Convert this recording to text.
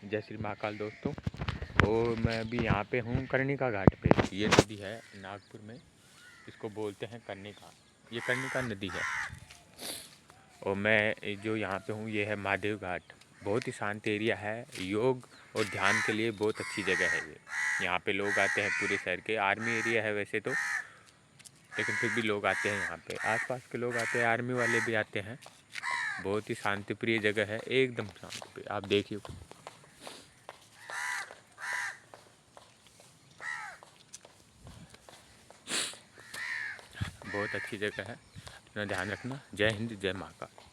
जय श्री महाकाल दोस्तों। और मैं अभी यहाँ पे हूँ कर्णिका घाट पे। ये नदी है नागपुर में, इसको बोलते हैं कर्णिका। ये कर्णिका नदी है। और मैं जो यहाँ पे हूँ ये है महादेव घाट। बहुत ही शांत एरिया है, योग और ध्यान के लिए बहुत अच्छी जगह है ये। यहाँ पे लोग आते हैं पूरे शहर के। आर्मी एरिया है वैसे तो, लेकिन फिर भी लोग आते हैं यहाँ पे। आसपास के लोग आते हैं, आर्मी वाले भी आते हैं। बहुत ही शांतिप्रिय जगह है, एकदम शांति। आप देखिए, बहुत अच्छी जगह है। अपना ध्यान रखना। जय हिंद, जय महाकाल।